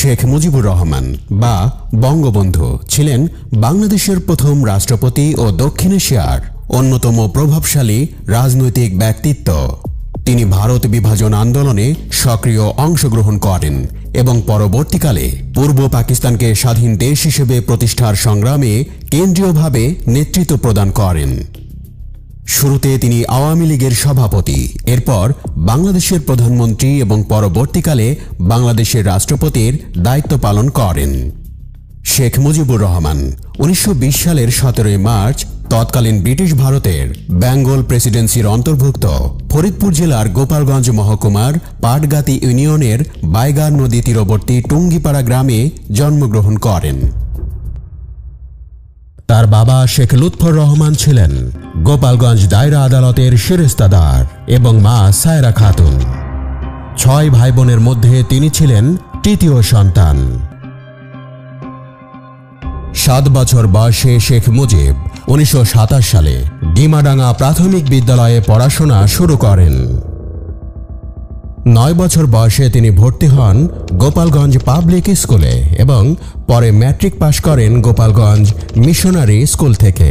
শেখ মুজিবুর রহমান বা বঙ্গবন্ধু ছিলেন বাংলাদেশের প্রথম রাষ্ট্রপতি ও দক্ষিণ এশিয়ার অন্যতম প্রভাবশালী রাজনৈতিক ব্যক্তিত্ব। তিনি ভারত বিভাজন আন্দোলনে সক্রিয় অংশগ্রহণ করেন এবং পরবর্তীকালে পূর্ব পাকিস্তানকে স্বাধীন দেশ হিসেবে প্রতিষ্ঠার সংগ্রামে কেন্দ্রীয়ভাবে নেতৃত্ব প্রদান করেন। শুরুতে তিনি আওয়ামী লীগের সভাপতি, এরপর বাংলাদেশের প্রধানমন্ত্রী এবং পরবর্তীকালে বাংলাদেশের রাষ্ট্রপতির দায়িত্ব পালন করেন। শেখ মুজিবুর রহমান 1920 সালের 17 মার্চ তৎকালীন ব্রিটিশ ভারতের বেঙ্গল প্রেসিডেন্সির অন্তর্ভুক্ত ফরিদপুর জেলার গোপালগঞ্জ মহকুমার পাটগাতি ইউনিয়নের বাইগার নদী তীরবর্তী টুঙ্গিপাড়া গ্রামে জন্মগ্রহণ করেন। তার বাবা শেখ লুৎফর রহমান ছিলেন গোপালগঞ্জ দায়রা আদালতের সেরেস্তাদার এবং মা সায়রা খাতুন। 6 ভাই বোনের মধ্যে তিনি ছিলেন তৃতীয় সন্তান। 7 বছর বয়সে শেখ মুজিব 1927 সালে ডিমাডাঙ্গা প্রাথমিক বিদ্যালয়ে পড়াশোনা শুরু করেন। 9 বছর বয়সে তিনি ভর্তি হন গোপালগঞ্জ পাবলিক স্কুলে এবং পরে ম্যাট্রিক পাশ করেন গোপালগঞ্জ মিশনারি স্কুল থেকে।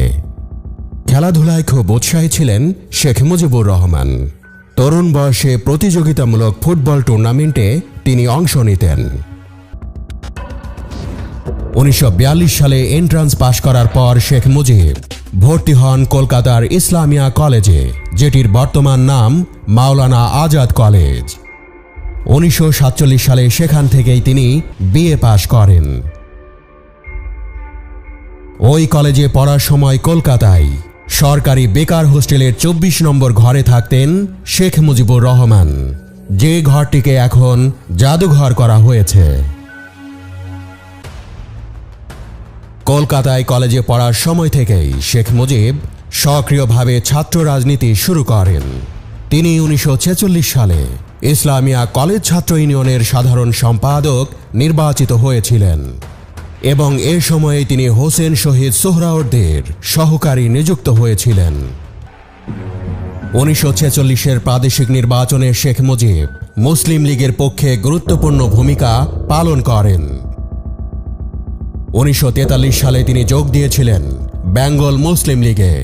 খেলাধুলায় খুব উৎসাহী ছিলেন শেখ মুজিবুর রহমান। তরুণ বয়সে প্রতিযোগিতামূলক ফুটবল টুর্নামেন্টে তিনি অংশ নিতেন। 1942 সালে এন্ট্রান্স পাশ করার পর শেখ মুজিব ভর্তি হন কলকাতার ইসলামিয়া কলেজে, যেটির বর্তমান নাম মাওলানা আজাদ কলেজ। 1947 সালে সেখান থেকেই তিনি বিএ পাশ করেন। ওই কলেজে পড়ার সময় কলকাতায় সরকারি বেকার হোস্টেলের 24 নম্বর ঘরে থাকতেন শেখ মুজিবুর রহমান, যে ঘরটিকে এখন জাদুঘর করা হয়েছে। কলকাতায় কলেজে পড়ার সময় থেকেই শেখ মুজিব সক্রিয়ভাবে ছাত্র রাজনীতি শুরু করেন। তিনি 1946 সালে ইসলামিয়া কলেজ ছাত্র ইউনিয়নের সাধারণ সম্পাদক নির্বাচিত হয়েছিলেন এবং এ সময়ে তিনি হোসেন শহীদ সোহরাওয়ার্দীর সহকারী নিযুক্ত হয়েছিলেন। 1946-এর প্রাদেশিক নির্বাচনে শেখ মুজিব মুসলিম লীগের পক্ষে গুরুত্বপূর্ণ ভূমিকা পালন করেন। 1943 সালে তিনি যোগ দিয়েছিলেন বেঙ্গল মুসলিম লীগে।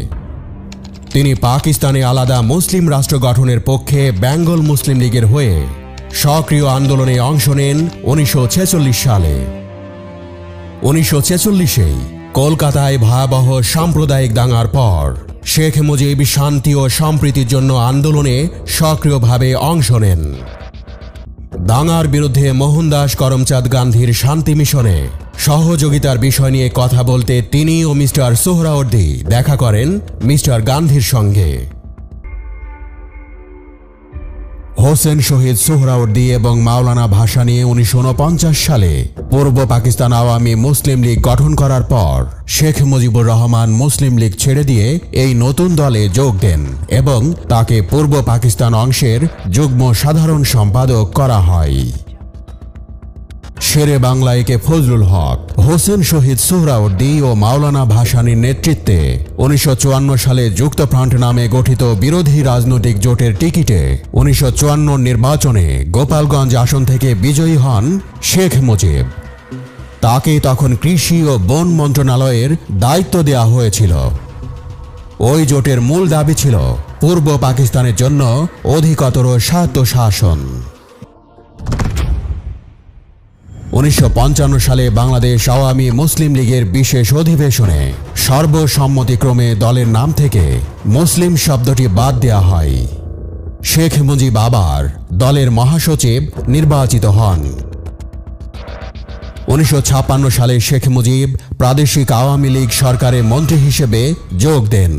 তিনি পাকিস্তানে আলাদা মুসলিম রাষ্ট্র গঠনের পক্ষে বেঙ্গল মুসলিম লীগের হয়ে সক্রিয় আন্দোলনে অংশ নেন 1946 সালে। 1946-এই কলকাতায় ভয়াবহ সাম্প্রদায়িক দাঙ্গার পর শেখ মুজিব শান্তি ও সম্প্রীতির জন্য আন্দোলনে সক্রিয়ভাবে অংশ নেন। দাঙ্গার বিরুদ্ধে মোহনদাস করমচাঁদ গান্ধীর শান্তি মিশনে সহযোগিতার বিষয় নিয়ে কথা বলতে তিনি ও মিস্টার সোহরাওয়ার্দী দেখা করেন মিস্টার গান্ধীর সঙ্গে। হোসেন শহীদ সোহরাওয়ার্দী এবং মাওলানা ভাসানী 1949 সালে পূর্ব পাকিস্তান আওয়ামী মুসলিম লীগ গঠন করার পর শেখ মুজিবুর রহমান মুসলিম লীগ ছেড়ে দিয়ে এই নতুন দলে যোগ দেন এবং তাকে পূর্ব পাকিস্তান অংশের যুগ্ম সাধারণ সম্পাদক করা হয়। শেরে বাংলায় ফজলুল হক, হোসেন শহীদ সোহরাওয়ার্দী ও মাওলানা ভাসানীর নেতৃত্বে 1954 সালে যুক্তফ্রন্ট নামে গঠিত বিরোধী রাজনৈতিক জোটের টিকিটে 1954 নির্বাচনে গোপালগঞ্জ আসন থেকে বিজয়ী হন শেখ মুজিব। তাকে তখন কৃষি ও বন মন্ত্রণালয়ের দায়িত্ব দেওয়া হয়েছিল। ওই জোটের মূল দাবি ছিল পূর্ব পাকিস্তানের জন্য অধিকতর স্বায়ত্তশাসন। 1955 সালে বাংলাদেশ আওয়ামী মুসলিম লীগের বিশেষ অধিবেশনে সর্বসম্মতিক্রমে দলের নাম থেকে মুসলিম শব্দটি বাদ দেওয়া হয়। শেখ মুজিব আবার দলের মহাসচিব নির্বাচিত হন। 1956 সালে শেখ মুজিব প্রাদেশিক আওয়ামী লীগ সরকারে মন্ত্রী হিসেবে যোগ দেন।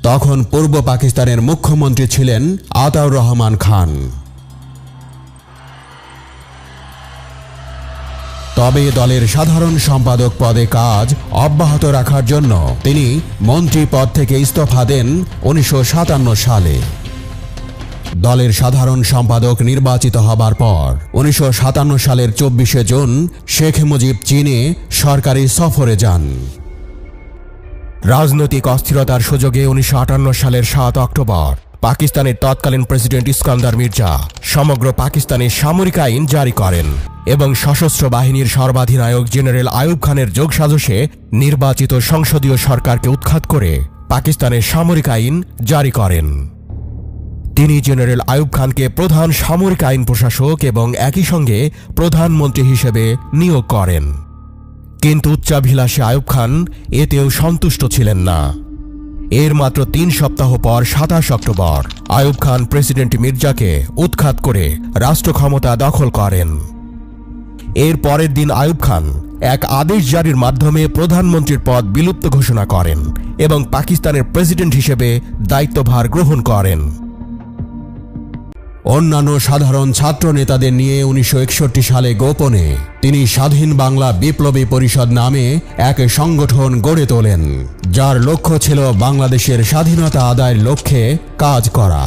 তখন পূর্ব পাকিস্তানের মুখ্যমন্ত্রী ছিলেন আতাউর রহমান খান। তবে দলের সাধারণ সম্পাদক পদে কাজ অব্যাহত রাখার জন্য তিনি মন্ত্রী পদ থেকে ইস্তফা দেন 1957 সালে। দলের সাধারণ সম্পাদক নির্বাচিত হবার পর 1957 সালের 24 জুন শেখ মুজিব চীনে সরকারি সফরে যান। রাজনৈতিক অস্থিরতার সুযোগে 1958 সালের 7 অক্টোবর পাকিস্তানের তৎকালীন প্রেসিডেন্ট ইস্কান্দার মির্জা সমগ্র পাকিস্তানে সামরিক আইন জারি করেন এবং সশস্ত্র বাহিনীর সর্বাধিনায়ক জেনারেল আইয়ুব খানের যোগসাজশে নির্বাচিত সংসদীয় সরকারকে উৎখাত করে পাকিস্তানের সামরিক আইন জারি করেন। তিনি জেনারেল আইয়ুব খানকে প্রধান সামরিক আইন প্রশাসক এবং একই সঙ্গে প্রধানমন্ত্রী হিসেবে নিয়োগ করেন। কিন্তু উচ্চাভিলাষী আইয়ুব খান এতেও সন্তুষ্ট ছিলেন না। এর মাত্র 3 সপ্তাহ পর 27 অক্টোবর আইয়ুব খান প্রেসিডেন্ট মির্জাকে উৎখাত করে রাষ্ট্র ক্ষমতা দখল করেন। এর পরের দিন আইয়ুব খান এক আদেশ জারির মাধ্যমে প্রধানমন্ত্রীর পদ বিলুপ্ত ঘোষণা করেন এবং পাকিস্তানের প্রেসিডেন্ট হিসেবে দায়িত্বভার গ্রহণ করেন। অন্যান্য সাধারণ ছাত্র নেতাদের নিয়ে 1961 সালে গোপনে তিনি স্বাধীন বাংলা বিপ্লবী পরিষদ নামে এক সংগঠন গড়ে তোলেন, যার লক্ষ্য ছিল বাংলাদেশের স্বাধীনতা আদায়ের লক্ষ্যে কাজ করা।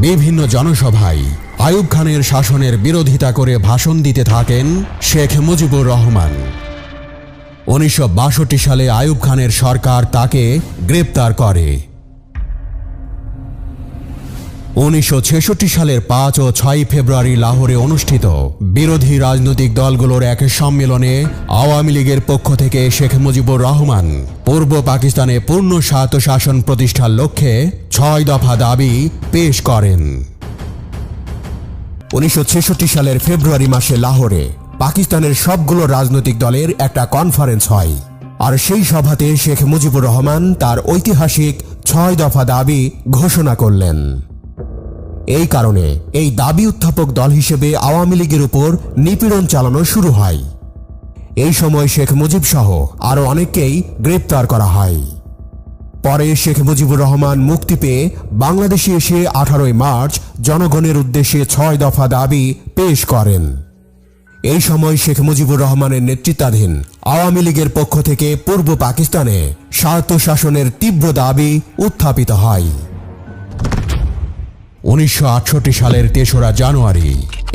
বিভিন্ন জনসভায় আইয়ুব খানের শাসনের বিরোধিতা করে ভাষণ দিতে থাকেন শেখ মুজিবুর রহমান। 1962 সালে আইয়ুব খানের সরকার তাকে গ্রেপ্তার করে। 1966 সালের 5 ও 6 ফেব্রুয়ারি লাহোরে অনুষ্ঠিত বিরোধী রাজনৈতিক দলগুলোর এক সম্মেলনে আওয়ামী লীগের পক্ষ থেকে শেখ মুজিবুর রহমান পূর্ব পাকিস্তানে পূর্ণ স্বায়ত্তশাসন প্রতিষ্ঠার লক্ষ্যে 6 দফা দাবি পেশ করেন। 1966 সালের ফেব্রুয়ারি মাসে লাহোরে পাকিস্তানের সবগুলো রাজনৈতিক দলের একটা কনফারেন্স হয়, আর সেই সভাতে শেখ মুজিবুর রহমান তার ঐতিহাসিক 6 দফা দাবি ঘোষণা করলেন। এই কারণে এই দাবি উত্থাপক দল হিসেবে আওয়ামী লীগের উপর নিপীড়ন চালানো শুরু হয়। এই সময় শেখ মুজিব সহ আরো অনেককেই গ্রেপ্তার করা হয়। পরে শেখ মুজিবুর রহমান মুক্তি পেয়ে বাংলাদেশে এসে 18 মার্চ জনগণের উদ্দেশ্যে 6 দফা দাবি পেশ করেন। এই সময় শেখ মুজিবুর রহমানের নেতৃত্বাধীন আওয়ামী লীগের পক্ষ থেকে পূর্ব পাকিস্তানে স্বায়ত্তশাসনের তীব্র দাবি উত্থাপিত হয়। 1968 সালের 3রা জানুয়ারি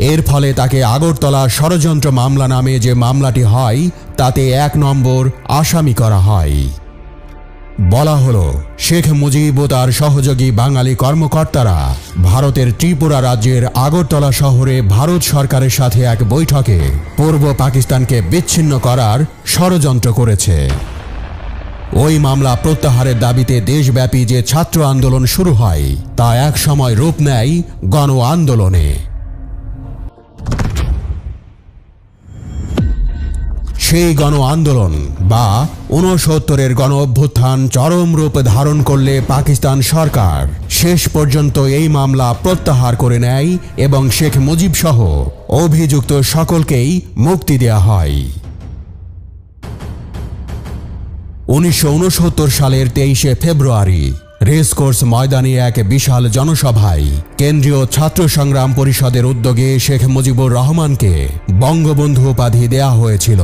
এর ফলে তাকে আগরতলা ষড়যন্ত্র মামলা নামে যে মামলাটি হয় তাতে 1 নম্বর আসামি করা হয়। বলা হলো, শেখ মুজিব ও তার সহযোগী বাঙালি কর্মকর্তারা ভারতের ত্রিপুরা রাজ্যের আগরতলা শহরে ভারত সরকারের সাথে এক বৈঠকে পূর্ব পাকিস্তানকে বিচ্ছিন্ন করার ষড়যন্ত্র করেছে। ওই মামলা প্রত্যাহারের দাবিতে দেশব্যাপী যে ছাত্র আন্দোলন শুরু হয় তা এক সময় রূপ নেয় গণ আন্দোলনে। সেই গণ আন্দোলন বা 69-এর গণ অভ্যুত্থান চরম রূপ ধারণ করলে পাকিস্তান সরকার শেষ পর্যন্ত এই মামলা প্রত্যাহার করে নেয় এবং শেখ মুজিব সহ অভিযুক্ত সকলকেই মুক্তি দেয়া হয়। 1969 সালের 23 ফেব্রুয়ারি রেসকোর্স ময়দানে এক বিশাল জনসভায় কেন্দ্রীয় ছাত্র সংগ্রাম পরিষদের উদ্যোগে শেখ মুজিবুর রহমানকে বঙ্গবন্ধু উপাধি দেয়া হয়েছিল।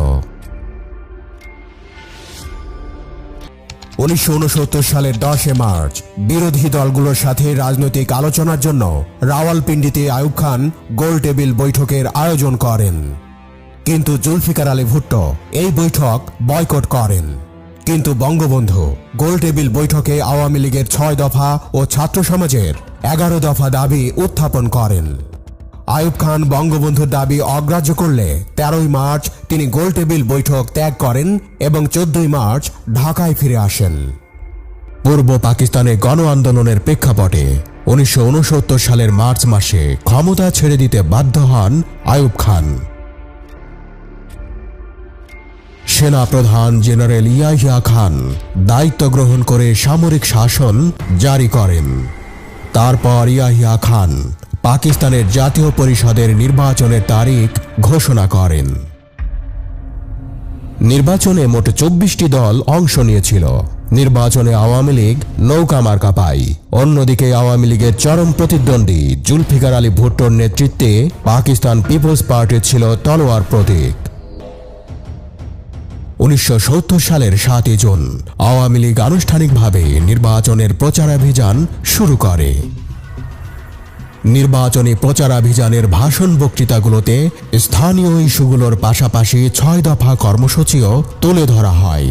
1969 সালের 10 মার্চ বিরোধী দলগুলোর সাথে রাজনৈতিক আলোচনার জন্য রাওয়ালপিন্ডিতে আইয়ুব খান গোল টেবিল বৈঠকের আয়োজন করেন, কিন্তু জুলফিকার আলী ভুট্টো এই বৈঠক বয়কট করেন। কিন্তু বঙ্গবন্ধু গোল টেবিল বৈঠকে আওয়ামী লীগের 6 দফা ও ছাত্র সমাজের 11 দফা দাবি উত্থাপন করেন। আইয়ুব খান বঙ্গবন্ধুর দাবি অগ্রাহ্য করলে 13 মার্চ তিনি গোল টেবিল বৈঠক ত্যাগ করেন এবং 14 মার্চ ঢাকায় ফিরে আসেন। পূর্ব পাকিস্তানে গণ আন্দোলনের প্রেক্ষাপটে 1969 সালের মার্চ মাসে ক্ষমতা ছেড়ে দিতে বাধ্য হন আইয়ুব খান। সেনাপ্রধান জেনারেল ইয়াহিয়া খান দায়িত্ব গ্রহণ করে সামরিক শাসন জারি করেন। তারপর ইয়াহিয়া খান পাকিস্তানের জাতীয় পরিষদের নির্বাচনের তারিখ ঘোষণা করেন। নির্বাচনে মোট 24টি দল অংশ নিয়েছিল। নির্বাচনে আওয়ামী লীগ নৌকা মার্কা পায়। অন্যদিকে আওয়ামী লীগের চরম প্রতিদ্বন্দ্বী জুলফিকার আলী ভুট্টোর নেতৃত্বে পাকিস্তান পিপলস পার্টি ছিল তলোয়ার প্রতীক। 1970 সালের 7 জুন আওয়ামী লীগ আনুষ্ঠানিকভাবে নির্বাচনের প্রচারাভিযান শুরু করে। নির্বাচনী প্রচারাভিযানের ভাষণ বক্তৃতাগুলোতে স্থানীয় ইস্যুগুলোর পাশাপাশি 6 দফা কর্মসূচিও তুলে ধরা হয়।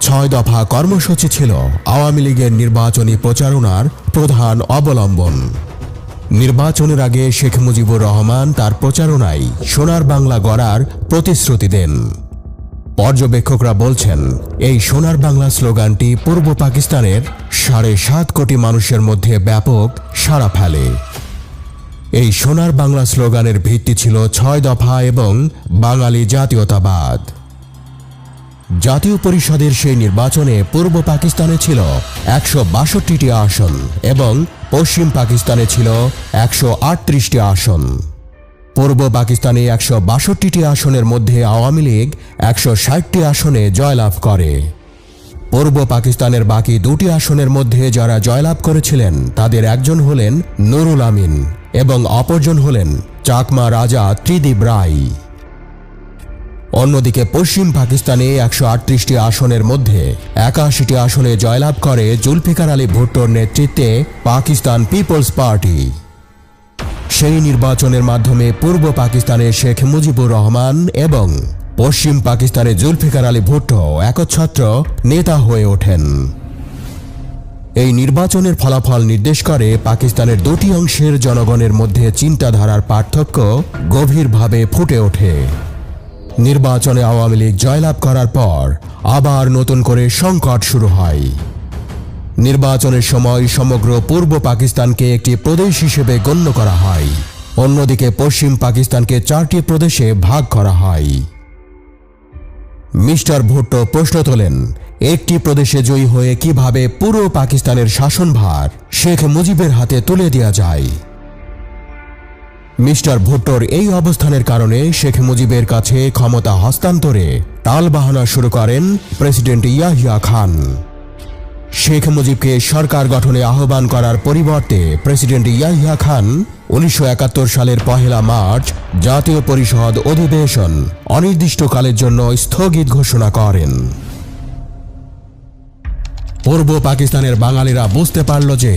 6 দফা কর্মসূচি ছিল আওয়ামী লীগের নির্বাচনী প্রচারণার প্রধান অবলম্বন। নির্বাচনের আগে শেখ মুজিবুর রহমান তার প্রচারণায় সোনার বাংলা গড়ার প্রতিশ্রুতি দেন। পর্যবেক্ষকরা বলছেন, এই সোনার বাংলা স্লোগানটি পূর্ব পাকিস্তানের 7.5 কোটি মানুষের মধ্যে ব্যাপক সাড়া ফেলে। এই সোনার বাংলা স্লোগানের ভিত্তি ছিল 6 দফা এবং বাঙালি জাতীয়তাবাদ। জাতীয় পরিষদের সেই নির্বাচনে পূর্ব পাকিস্তানে ছিল 162টি আসন এবং পশ্চিম পাকিস্তানে ছিল 138টি আসন। পূর্ব পাকিস্তানে 162টি আসনের মধ্যে আওয়ামী লীগ 160টি আসনে জয়লাভ করে। পূর্ব পাকিস্তানের বাকি 2টি আসনের মধ্যে যারা জয়লাভ করেছিলেন তাদের একজন হলেন নুরুল আমিন এবং অপরজন হলেন চাকমা রাজা ত্রিদিব রায়। অন্যদিকে পশ্চিম পাকিস্তানে 138টি আসনের মধ্যে 81টি আসনে জয়লাভ করে জুলফিকার আলী ভুট্টোর নেতৃত্বে পাকিস্তান পিপলস পার্টি। সেই নির্বাচনের মাধ্যমে পূর্ব পাকিস্তানে শেখ মুজিবুর রহমান এবং পশ্চিম পাকিস্তানে জুলফিকার আলী ভুট্টো একচ্ছত্র নেতা হয়ে ওঠেন। এই নির্বাচনের ফলাফল নির্দেশ করে পাকিস্তানের 2টি অংশের জনগণের মধ্যে চিন্তাধারার পার্থক্য গভীরভাবে ফুটে ওঠে। নির্বাচনে আওয়ামী লীগ জয়লাভ করার পর আবার নতুন করে সংকট শুরু হয়। নির্বাচনের সময় সমগ্র পূর্ব পাকিস্তানকে একটি প্রদেশ হিসেবে গণ্য করা হয়। অন্যদিকে পশ্চিম পাকিস্তানকে 4টি প্রদেশে ভাগ করা হয়। মিস্টার ভুট্টো প্রশ্ন তোলেন, একটি প্রদেশে জয়ী হয়ে কিভাবে পুরো পাকিস্তানের শাসনভার শেখ মুজিবের হাতে তুলে দেওয়া যায়। মিস্টার ভুট্টোর এই অবস্থানের কারণে শেখ মুজিবের কাছে ক্ষমতা হস্তান্তরে টালবাহানা শুরু করেন প্রেসিডেন্ট ইয়াহিয়া খান। শেখ মুজিবকে সরকার গঠনে আহ্বান করার পরিবর্তে প্রেসিডেন্ট ইয়াহিয়া খান 1971 সালের 1 মার্চ জাতীয় পরিষদ অধিবেশন অনির্দিষ্টকালের জন্য স্থগিত ঘোষণা করেন। পূর্ব পাকিস্তানের বাঙালিরা বুঝতে পারল যে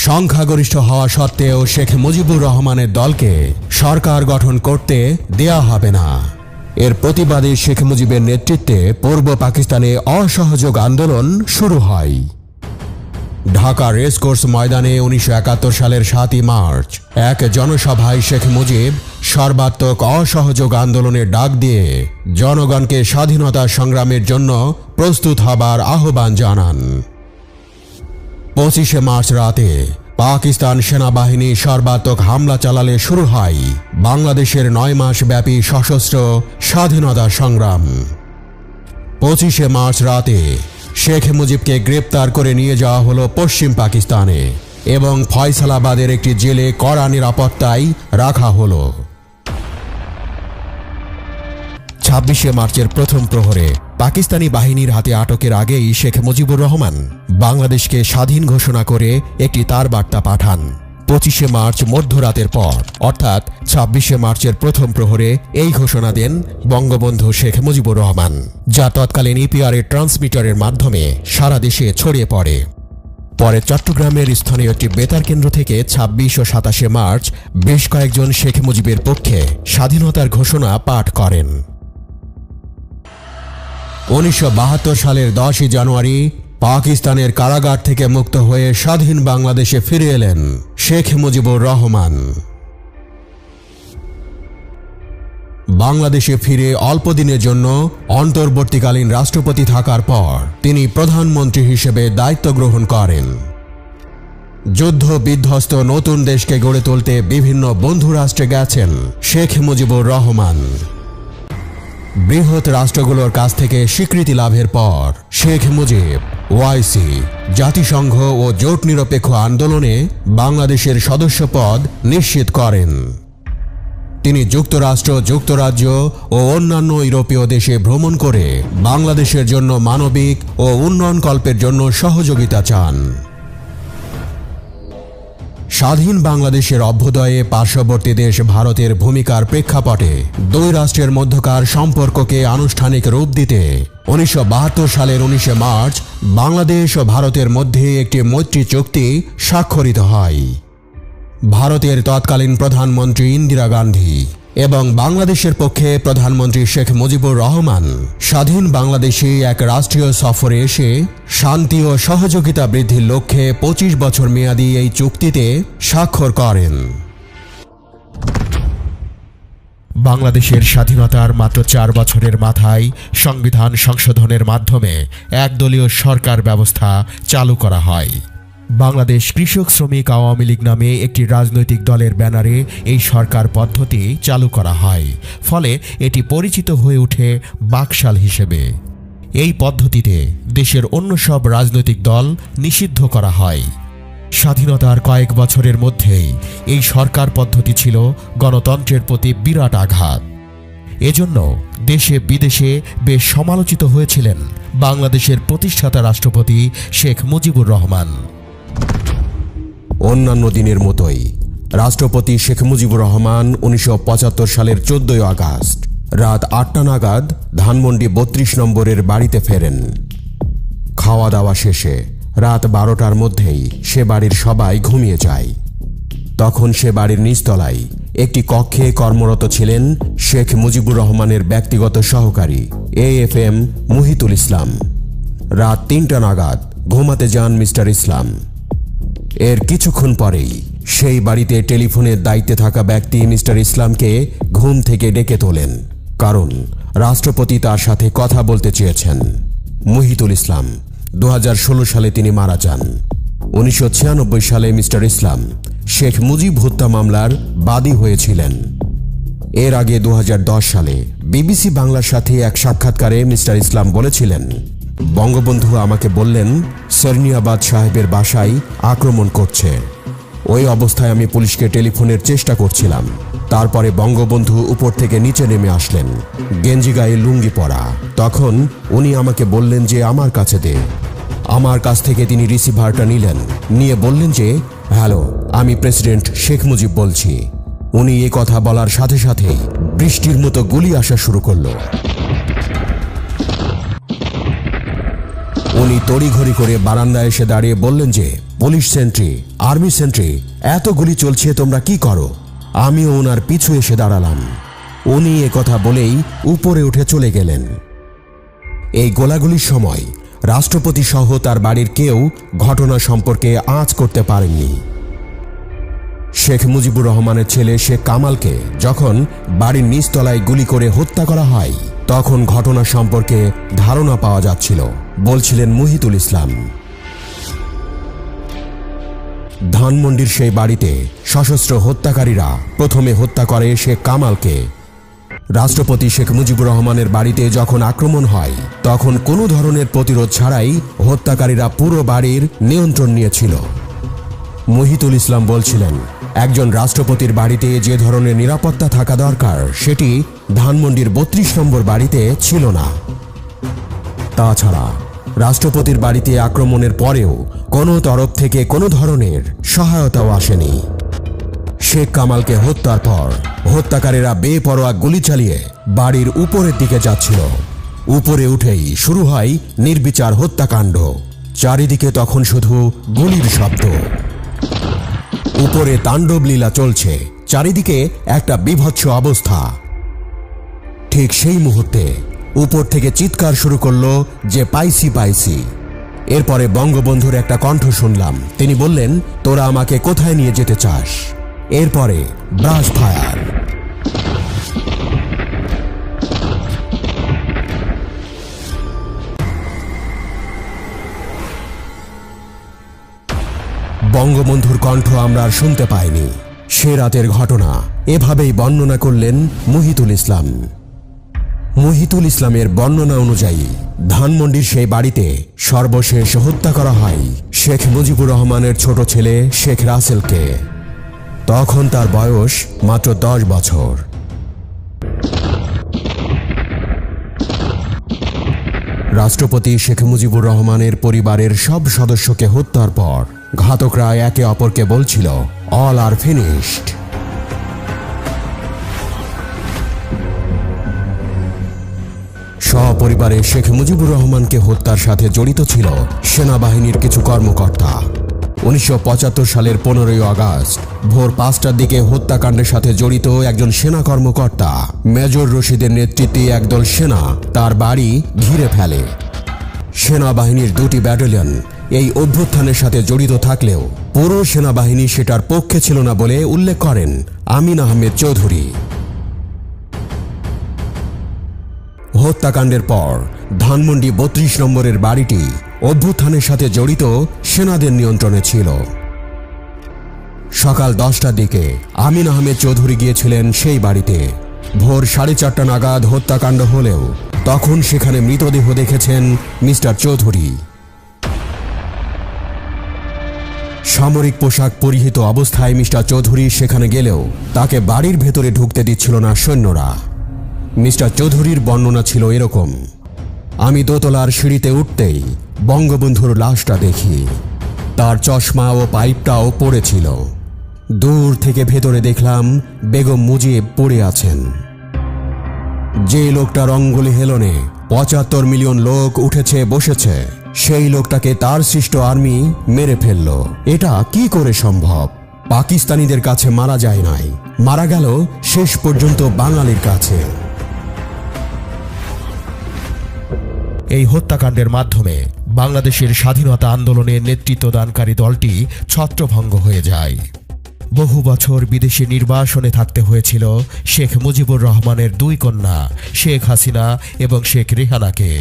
সংখ্যাগরিষ্ঠ হওয়া সত্ত্বেও শেখ মুজিবুর রহমানের দলকে সরকার গঠন করতে দেয়া হবে না। এর প্রতিবাদে শেখ মুজিবের নেতৃত্বে পূর্ব পাকিস্তানে অসহযোগ আন্দোলন শুরু হয়। ঢাকা রেসকোর্স ময়দানে 1971 সালের 7 মার্চ এক জনসভায় শেখ মুজিব সর্বাত্মক অসহযোগ আন্দোলনের ডাক দিয়ে জনগণকে স্বাধীনতা সংগ্রামের জন্য প্রস্তুত হবার আহ্বান জানান। 25 মার্চ রাতে পাকিস্তান সেনাবাহিনী সর্বাত্মক হামলা চালালে শুরু হয় বাংলাদেশের 9 মাস ব্যাপী সশস্ত্র স্বাধীনতা সংগ্রাম। 25 মার্চ রাতে শেখ মুজিবকে গ্রেপ্তার করে নিয়ে যাওয়া হলো পশ্চিম পাকিস্তানে এবং ফয়সালাবাদের একটি জেলে কড়া নিরাপত্তায় রাখা হলো। 26 মার্চের প্রথম প্রহরে পাকিস্তানি বাহিনীর হাতে আটকের আগেই শেখ মুজিবুর রহমান বাংলাদেশকে স্বাধীন ঘোষণা করে একটি তার বার্তা পাঠান। 25 মার্চ মধ্যরাতের পর অর্থাৎ 26 মার্চের প্রথম প্রহরে এই ঘোষণা দেন বঙ্গবন্ধু শেখ মুজিবুর রহমান, যা তৎকালীন ইপিআর এর ট্রান্সমিটারের মাধ্যমে সারা দেশে ছড়িয়ে পড়ে। পরে চট্টগ্রামের স্থানীয় একটি বেতার কেন্দ্র থেকে 26 ও 27 মার্চ বেশ কয়েকজন শেখ মুজিবের পক্ষে স্বাধীনতার ঘোষণা পাঠ করেন। 1972 সালের 10 জানুয়ারি পাকিস্তানের কারাগার থেকে মুক্ত হয়ে স্বাধীন বাংলাদেশে ফিরে এলেন শেখ মুজিবুর রহমান। বাংলাদেশে ফিরে অল্প দিনের জন্য অন্তর্বর্তীকালীন রাষ্ট্রপতি থাকার পর তিনি প্রধানমন্ত্রী হিসেবে দায়িত্ব গ্রহণ করেন। যুদ্ধ বিধ্বস্ত নতুন দেশকে গড়ে তুলতে বিভিন্ন বন্ধু রাষ্ট্রে গেছেন শেখ মুজিবুর রহমান। বৃহৎ রাষ্ট্রগুলোর কাছ থেকে স্বীকৃতি লাভের পর শেখ মুজিব ওআইসি, জাতিসংঘ ও জোট নিরপেক্ষ আন্দোলনে বাংলাদেশের সদস্যপদ নিশ্চিত করেন। তিনি যুক্তরাষ্ট্র, যুক্তরাজ্য ও অন্যান্য ইউরোপীয় দেশে ভ্রমণ করে বাংলাদেশের জন্য মানবিক ও উন্নয়নকল্পের জন্য সহযোগিতা চান। স্বাধীন বাংলাদেশের অভ্যুদয়ে পার্শ্ববর্তী দেশ ভারতের ভূমিকার প্রেক্ষাপটে দুই রাষ্ট্রের মধ্যকার সম্পর্ককে আনুষ্ঠানিক রূপ দিতে 1972 সালের 19 মার্চ বাংলাদেশ ও ভারতের মধ্যে একটি মৈত্রী চুক্তি স্বাক্ষরিত হয়। ভারতের তৎকালীন প্রধানমন্ত্রী ইন্দিরা গান্ধী এবং বাংলাদেশের পক্ষে প্রধানমন্ত্রী শেখ মুজিবুর রহমান স্বাধীন বাংলাদেশে এক রাষ্ট্রীয় সফরে এসে শান্তি ও সহযোগিতা বৃদ্ধির লক্ষ্যে 25 বছর মেয়াদী এই চুক্তিতে স্বাক্ষর করেন। বাংলাদেশের স্বাধীনতার মাত্র 4 বছরের মাথায় সংবিধান সংশোধনের মাধ্যমে একদলীয় সরকার ব্যবস্থা চালু করা হয়। বাংলাদেশ কৃষক শ্রমিক আওয়ামী লীগ নামে একটি রাজনৈতিক দলের ব্যানারে এই সরকার পদ্ধতি চালু করা হয়, ফলে এটি পরিচিত হয়ে ওঠে বাকশাল হিসেবে। এই পদ্ধতিতে দেশের অন্য সব রাজনৈতিক দল নিষিদ্ধ করা হয়। স্বাধীনতার কয়েক বছরের মধ্যেই এই সরকার পদ্ধতি ছিল গণতন্ত্রের প্রতি বিরাট আঘাত। এজন্য দেশে বিদেশে বেশ সমালোচিত হয়েছিলেন বাংলাদেশের প্রতিষ্ঠাতা রাষ্ট্রপতি শেখ মুজিবুর রহমান। অন্যান্য দিনের মতোই রাষ্ট্রপতি শেখ মুজিবুর রহমান 1975 সালের 14 আগস্ট রাত 8টা নাগাদ ধানমন্ডি 32 নম্বরের বাড়িতে ফেরেন। খাওয়া দাওয়া শেষে রাত 12টার মধ্যেই সে বাড়ির সবাই ঘুমিয়ে যায়। তখন সে বাড়ির নিচতলায় একটি কক্ষে কর্মরত ছিলেন শেখ মুজিবুর রহমানের ব্যক্তিগত সহকারী AFM মুহিতুল ইসলাম। রাত 3টা নাগাদ ঘুমাতে যান মিস্টার ইসলাম। এর কিছুক্ষণ পরেই সেই বাড়িতে টেলিফোনের দায়িত্বে থাকা ব্যক্তি মিস্টার ইসলামকে ঘুম থেকে ডেকে তোলেন, কারণ রাষ্ট্রপতি তার সাথে কথা বলতে চেয়েছেন। মুহিতুল ইসলাম 2016 সালে তিনি মারা যান। 1996 সালে মিস্টার ইসলাম শেখ মুজিব হত্যা মামলার বাদী হয়েছিলেন। এর আগে 2010 সালে BBC বাংলার সাথে এক সাক্ষাৎকারে মিস্টার ইসলাম বলেছিলেন, বঙ্গবন্ধু আমাকে বললেন সরনিয়াবাদ সাহেবের বাসায় আক্রমণ করছে। ওই অবস্থায় আমি পুলিশকে টেলিফোনের চেষ্টা করছিলাম। তারপরে বঙ্গবন্ধু উপর থেকে নিচে নেমে আসলেন, গেঞ্জি গায়ে লুঙ্গি পরা। তখন উনি আমাকে বললেন যে আমার কাছে দে। আমার কাছ থেকে তিনি রিসিভারটা নিলেন, নিয়ে বললেন যে হ্যালো, আমি প্রেসিডেন্ট শেখ মুজিব বলছি। উনি এই কথা বলার সাথে সাথেই বৃষ্টির মতো গুলি আসা শুরু করলো। উনি তড়িঘড়ি করে বারান্দায় এসে দাঁড়িয়ে বললেন যে পুলিশ সেন্ট্রি, আর্মি সেন্ট্রি, এত গুলি চলছে, তোমরা কি করো? আমিও ওনার পিছু এসে দাঁড়ালাম। উনি কথা বলেই উপরে উঠে চলে গেলেন। এই গোলাগুলির সময় রাষ্ট্রপতি সহ তার বাড়ির কেউ ঘটনা সম্পর্কে আঁচ করতে পারেননি। শেখ মুজিবুর রহমানের ছেলে শেখ কামালকে যখন বাড়ির নিচতলায় গুলি করে হত্যা করা হয়, তখন ঘটনা সম্পর্কে ধারণা পাওয়া যাচ্ছিল, বলছিলেন মুহিতুল ইসলাম। ধানমন্ডির সেই বাড়িতে সশস্ত্র হত্যাকারীরা প্রথমে হত্যা করে শেখ কামালকে। রাষ্ট্রপতি শেখ মুজিবুর রহমানের বাড়িতে যখন আক্রমণ হয়, তখন কোনো ধরনের প্রতিরোধ ছাড়াই হত্যাকারীরা পুরো বাড়ির নিয়ন্ত্রণ নিয়েছিল। মুহিতুল ইসলাম বলছিলেন, একজন রাষ্ট্রপতির বাড়িতে যে ধরনের নিরাপত্তা থাকা দরকার সেটি ধানমন্ডির 32 নম্বর বাড়িতে ছিল না। তাছাড়া রাষ্ট্রপতির বাড়িতে আক্রমণের পরেও কোনো তরফ থেকে কোনো ধরনের সহায়তাও আসেনি। শেখ কামালকে হত্যার পর হত্যাকারীরা বেপরোয়া গুলি চালিয়ে বাড়ির উপরের দিকে যাচ্ছিল। উপরে উঠেই শুরু হয় নির্বিচার হত্যাকাণ্ড। চারিদিকে তখন শুধু গুলির শব্দ। উপরে তাণ্ডব লীলা চলছে, চারিদিকে একটা বিভৎস অবস্থা। ঠিক সেই মুহূর্তে উপর থেকে চিৎকার শুরু করলো যে পাইছি পাইছি। এরপরে বঙ্গবন্ধুর একটা কণ্ঠ শুনলাম, তিনি বললেন, তোরা আমাকে কোথায় নিয়ে যেতে চাস? এরপরে ব্রাশ ফায়ার। বঙ্গবন্ধুর কণ্ঠ আমরা আর শুনতে পাইনি। সে রাতের ঘটনা এভাবেই বর্ণনা করলেন মুহিতুল ইসলাম। মুহিতুল ইসলামের বর্ণনা অনুযায়ী ধানমন্ডির সেই বাড়িতে সর্বশেষ হত্যা করা হয় শেখ মুজিবুর রহমানের ছোট ছেলে শেখ রাসেলকে। তখন তার বয়স মাত্র 10 বছর। রাষ্ট্রপতি শেখ মুজিবুর রহমানের পরিবারের সব সদস্যকে হত্যার পর ঘাতকরা একে অপরকে বলছিল, অল আর ফিনিশড। সপরিবারে শেখ মুজিবুর রহমানকে হত্যার সাথে জড়িত ছিল সেনাবাহিনীর কিছু কর্মকর্তা। 1975 সালের 15 আগস্ট ভোর 5টার দিকে হত্যাকাণ্ডের সাথে জড়িত একজন সেনা কর্মকর্তা মেজর রশিদের নেতৃত্বে একদল সেনা তার বাড়ি ঘিরে ফেলে। সেনাবাহিনীর 2টি ব্যাটালিয়ন এই অভ্যুত্থানের সাথে জড়িত থাকলেও পুরো সেনাবাহিনী সেটার পক্ষে ছিল না বলে উল্লেখ করেন আমিন আহমেদ চৌধুরী। হত্যাকাণ্ডের পর ধানমন্ডি 32 নম্বরের বাড়িটি অভ্যুত্থানের সাথে জড়িত সেনাদের নিয়ন্ত্রণে ছিল। সকাল 10টার দিকে আমিন আহমেদ চৌধুরী গিয়েছিলেন সেই বাড়িতে। ভোর 4:30 নাগাদ হত্যাকাণ্ড হলেও তখন সেখানে মৃতদেহ দেখেছেন মিস্টার চৌধুরী। সামরিক পোশাক পরিহিত অবস্থায় মিস্টার চৌধুরী সেখানে গেলেও তাকে বাড়ির ভেতরে ঢুকতে দিচ্ছিল না সৈন্যরা। মিস্টার চৌধুরীর বর্ণনা ছিল এরকম: আমি দোতলার সিঁড়িতে উঠতেই বঙ্গবন্ধুর লাশটা দেখি। তার চশমা ও পাইপটাও পড়েছিল। দূর থেকে ভেতরে দেখলাম বেগম মুজিব পড়ে আছেন। যে লোকটার অঙ্গুলি হেলনে 75 মিলিয়ন লোক উঠেছে বসেছে, সেই লোকটাকে তার সৃষ্ট আর্মি মেরে ফেলল। এটা কি করে সম্ভব? পাকিস্তানিদের কাছে মারা যায় নাই, মারা গেল শেষ পর্যন্ত বাঙালির কাছে। এই হত্যাকাণ্ডের মাধ্যমে বাংলাদেশের স্বাধীনতা আন্দোলনে নেতৃত্বদানকারী দলটি ছত্রভঙ্গ হয়ে যায়। বহু বছর বিদেশি নির্বাসনে থাকতে হয়েছিল শেখ মুজিবুর রহমানের 2 কন্যা শেখ হাসিনা এবং শেখ রেহানাকে।